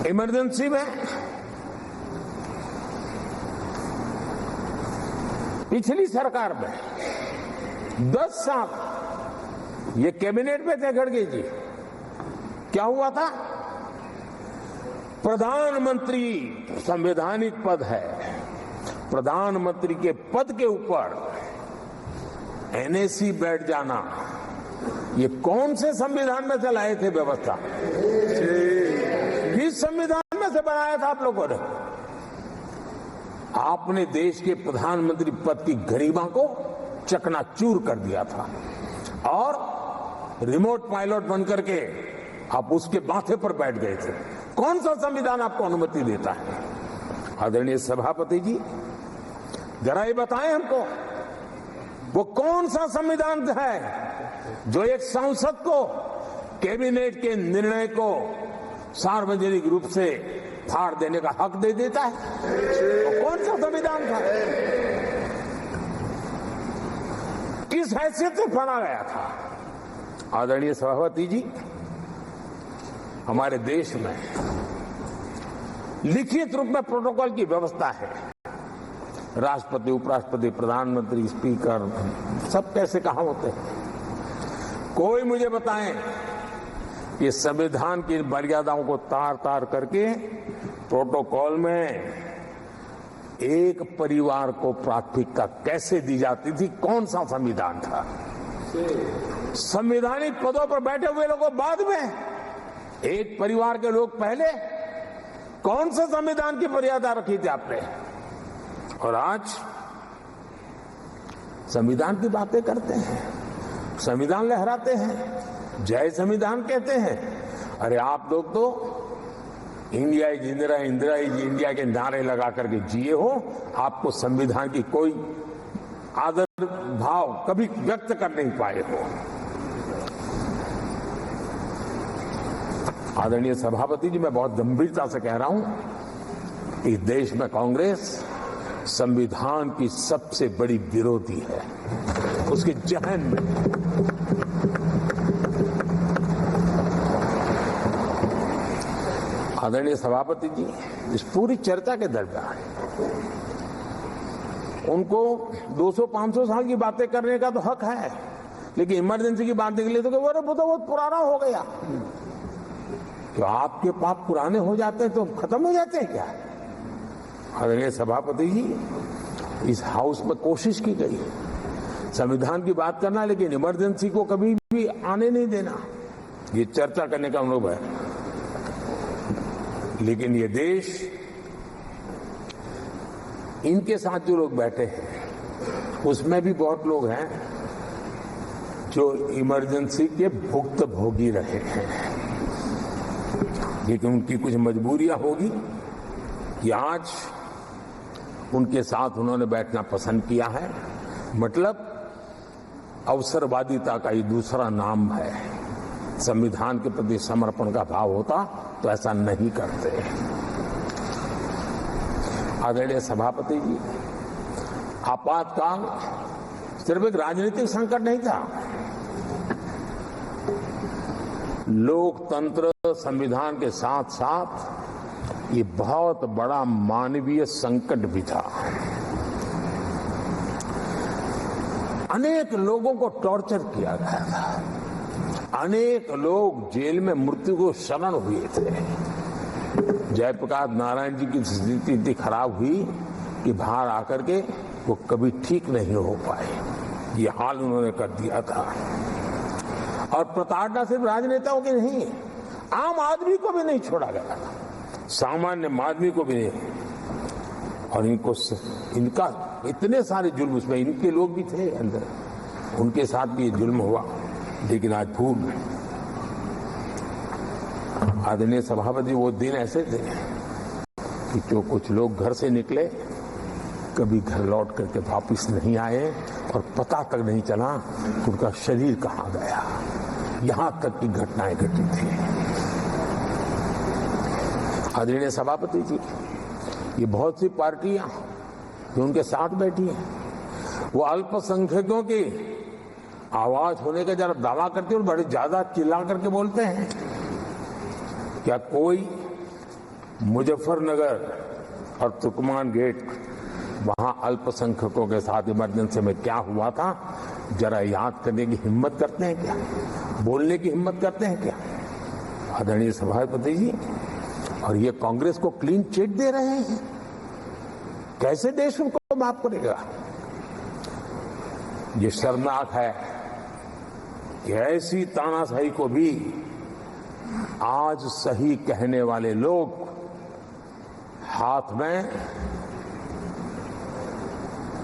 Emergency में पिछली सरकार में 10 साल ये कैबिनेट में थे खड़गे जी, क्या हुआ था? प्रधानमंत्री संवैधानिक पद है, प्रधानमंत्री के पद के ऊपर एनएसी बैठ जाना, ये कौन से संविधान में से लाए थे व्यवस्था? किस संविधान में से बनाया था आप लोगों ने? आपने देश के प्रधानमंत्री पद की गरिमा को चकनाचूर कर दिया था और रिमोट पायलट बनकर के आप उसके माथे पर बैठ गए थे। कौन सा संविधान आपको अनुमति देता है? आदरणीय सभापति जी, जरा ये बताएं हमको, वो कौन सा संविधान है जो एक सांसद को कैबिनेट के निर्णय को सार्वजनिक रूप से फाड़ देने का हक दे देता है? वो कौन सा संविधान था? किस हैसियत से फाड़ा गया था? आदरणीय सभापति जी, हमारे देश में लिखित रूप में प्रोटोकॉल की व्यवस्था है। राष्ट्रपति, उपराष्ट्रपति, प्रधानमंत्री, स्पीकर सब कैसे कहां होते हैं? कोई मुझे बताएं कि संविधान की मर्यादाओं को तार तार करके प्रोटोकॉल में एक परिवार को प्राथमिकता कैसे दी जाती थी? कौन सा संविधान था? संवैधानिक पदों पर बैठे हुए लोगों बाद में, एक परिवार के लोग पहले। कौन सा संविधान की मर्यादा रखी थी आपने? और आज संविधान की बातें करते हैं, संविधान लहराते हैं, जय संविधान कहते हैं। अरे आप लोग तो India is Indira, Indira is India के नारे लगा करके जिए हो। आपको संविधान की कोई आदर भाव कभी व्यक्त कर नहीं पाए हो। आदरणीय सभापति जी, मैं बहुत गंभीरता से कह रहा हूं कि देश में कांग्रेस संविधान की सबसे बड़ी विरोधी है। उसके जहन में आदरणीय सभापति जी, इस पूरी चर्चा के दरमियान उनको 200-500 साल की बातें करने का तो हक है, लेकिन इमरजेंसी की बात निकली तो वो तो बहुत पुराना हो गया। तो आपके पाप पुराने हो जाते हैं तो खत्म हो जाते हैं क्या? आदरणीय सभापति जी, इस हाउस में कोशिश की गई संविधान की बात करना, लेकिन इमरजेंसी को कभी भी आने नहीं देना। ये चर्चा करने का अनुभव है, लेकिन ये देश, इनके साथ जो लोग बैठे हैं उसमें भी बहुत लोग हैं जो इमरजेंसी के भुक्तभोगी रहे हैं, लेकिन उनकी कुछ मजबूरियां होगी कि आज उनके साथ उन्होंने बैठना पसंद किया है। मतलब अवसरवादिता का ये दूसरा नाम है। संविधान के प्रति समर्पण का भाव होता तो ऐसा नहीं करते। आदरणीय सभापति जी, आपातकाल सिर्फ एक राजनीतिक संकट नहीं था, लोकतंत्र संविधान के साथ साथ ये बहुत बड़ा मानवीय संकट भी था। अनेक लोगों को टॉर्चर किया गया था, अनेक लोग जेल में मृत्यु को शरण हुए थे। जयप्रकाश नारायण जी की स्थिति इतनी खराब हुई कि बाहर आकर के वो कभी ठीक नहीं हो पाए। ये हाल उन्होंने कर दिया था। और प्रताड़ना सिर्फ राजनेताओं की नहीं, आम आदमी को भी नहीं छोड़ा गया था, सामान्य आदमी को भी नहीं। और इनका इतने सारे जुल्म, उसमें इनके लोग भी थे अंदर, उनके साथ भी ये जुल्म हुआ। लेकिन आज भूल, आदरणीय सभापति, वो दिन ऐसे थे कि जो कुछ लोग घर से निकले कभी घर लौट करके वापिस नहीं आए और पता तक नहीं चला उनका शरीर कहाँ गया। यहां तक की घटनाएं घटी थी। आदरणीय सभापति जी, ये बहुत सी पार्टियां जो उनके साथ बैठी हैं, वो अल्पसंख्यकों की आवाज होने का जरा दावा करते और बड़े ज्यादा चिल्ला करके बोलते हैं। क्या कोई मुजफ्फरनगर और तुर्कमान गेट, वहां अल्पसंख्यकों के साथ इमरजेंसी में क्या हुआ था, जरा याद करने की हिम्मत करते हैं क्या? बोलने की हिम्मत करते हैं क्या? आदरणीय सभापति जी, और ये कांग्रेस को क्लीन चिट दे रहे हैं। कैसे देश उनको माफ करेगा? ये शर्मनाक है कि ऐसी तानाशाही को भी आज सही कहने वाले लोग हाथ में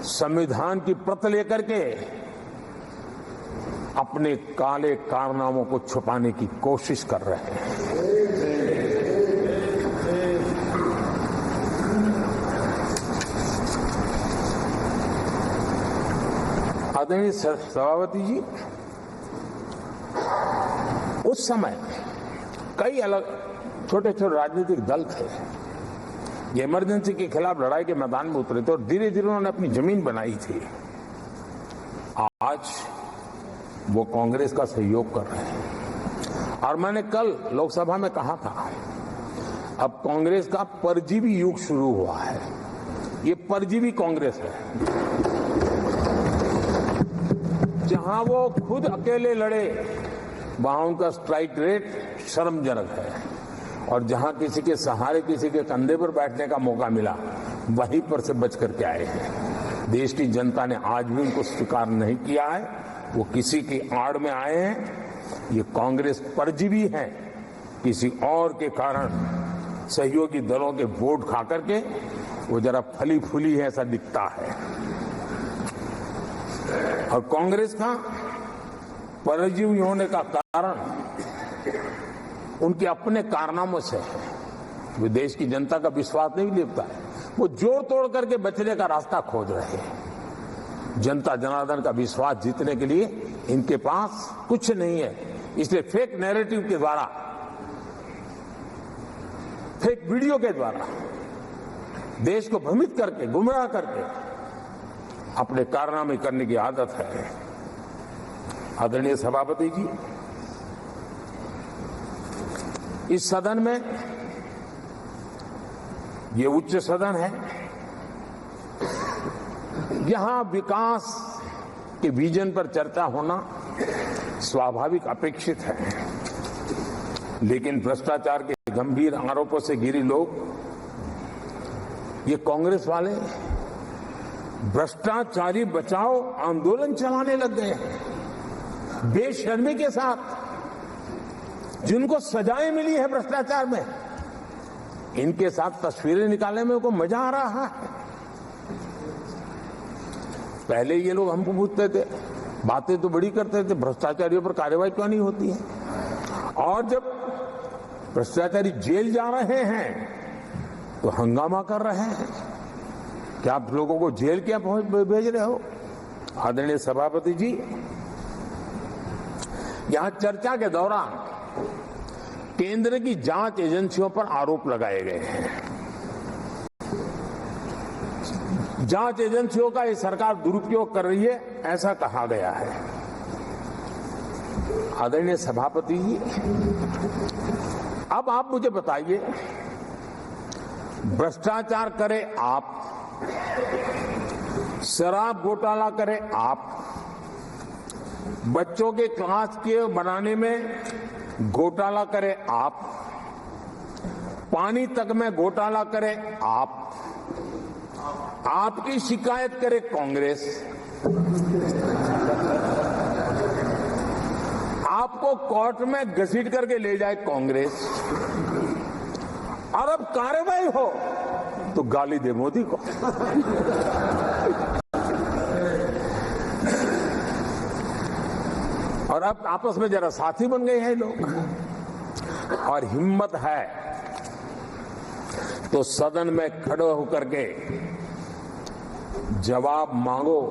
संविधान की प्रत लेकर के अपने काले कारनामों को छुपाने की कोशिश कर रहे हैं। आदरणीय सभापति जी, उस समय कई अलग छोटे छोटे राजनीतिक दल थे, ये इमरजेंसी के खिलाफ लड़ाई के मैदान में उतरे थे और धीरे धीरे उन्होंने अपनी जमीन बनाई थी। आज वो कांग्रेस का सहयोग कर रहे हैं। और मैंने कल लोकसभा में कहा था, अब कांग्रेस का परजीवी युग शुरू हुआ है। ये परजीवी कांग्रेस है, जहां वो खुद अकेले लड़े वहां उनका स्ट्राइक रेट शर्मजनक है, और जहां किसी के सहारे, किसी के कंधे पर बैठने का मौका मिला, वहीं पर से बच करके आए हैं। देश की जनता ने आज भी उनको स्वीकार नहीं किया है, वो किसी की आड़ में आए हैं। ये कांग्रेस परजीवी है, किसी और के कारण सहयोगी दलों के वोट खा करके वो जरा फली फूली है ऐसा दिखता है। और कांग्रेस का परजीवी होने का कारण उनके अपने कारनामों से है। वे देश की जनता का विश्वास नहीं लेता है, वो जोड़ तोड़ करके बचने का रास्ता खोज रहे हैं। जनता जनार्दन का विश्वास जीतने के लिए इनके पास कुछ नहीं है, इसलिए फेक नैरेटिव के द्वारा, फेक वीडियो के द्वारा देश को भ्रमित करके, गुमराह करके अपने कारनामे करने की आदत है। आदरणीय सभापति जी, इस सदन में, ये उच्च सदन है, यहां विकास के विजन पर चर्चा होना स्वाभाविक अपेक्षित है, लेकिन भ्रष्टाचार के गंभीर आरोपों से घिरे लोग, ये कांग्रेस वाले भ्रष्टाचारी बचाओ आंदोलन चलाने लग गए हैं बेशर्मी के साथ। जिनको सजाएं मिली है भ्रष्टाचार में, इनके साथ तस्वीरें निकालने में उनको मजा आ रहा है। पहले ये लोग हमको पूछते थे, बातें तो बड़ी करते थे, भ्रष्टाचारियों पर कार्रवाई क्यों नहीं होती है? और जब भ्रष्टाचारी जेल जा रहे हैं तो हंगामा कर रहे हैं। क्या आप लोगों को जेल क्या भेज रहे हो? आदरणीय सभापति जी, यहां चर्चा के दौरान केंद्र की जांच एजेंसियों पर आरोप लगाए गए हैं। जांच एजेंसियों का ये सरकार दुरुपयोग कर रही है, ऐसा कहा गया है। आदरणीय सभापति जी, अब आप मुझे बताइए, भ्रष्टाचार करे आप, शराब घोटाला करे आप, बच्चों के क्लास के बनाने में घोटाला करे आप, पानी तक में घोटाला करे आप, आपकी शिकायत करे कांग्रेस, आपको कोर्ट में घसीट करके ले जाए कांग्रेस, और अब कार्रवाई हो तो गाली दे मोदी को। और अब आपस में जरा साथी बन गए हैं लोग, और हिम्मत है तो सदन में खड़े होकर के जवाब मांगो।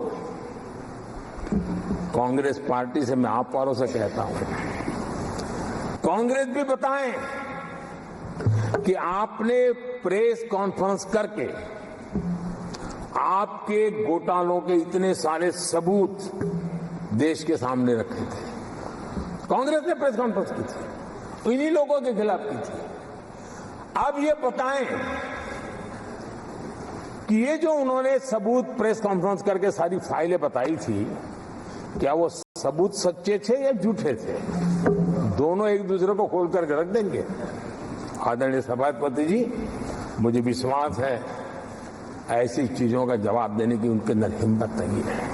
कांग्रेस पार्टी से मैं आप वालों से कहता हूं, कांग्रेस भी बताएं कि आपने प्रेस कॉन्फ्रेंस करके आपके घोटालों के इतने सारे सबूत देश के सामने रखे थे। कांग्रेस ने प्रेस कॉन्फ्रेंस की थी, इन्हीं लोगों के खिलाफ की थी। अब ये बताएं कि ये जो उन्होंने सबूत प्रेस कॉन्फ्रेंस करके सारी फाइलें बताई थी, क्या वो सबूत सच्चे थे या झूठे थे? दोनों एक दूसरे को खोल करके रख देंगे। आदरणीय सभापति जी, मुझे विश्वास है ऐसी चीजों का जवाब देने की उनके अंदर हिम्मत नहीं है।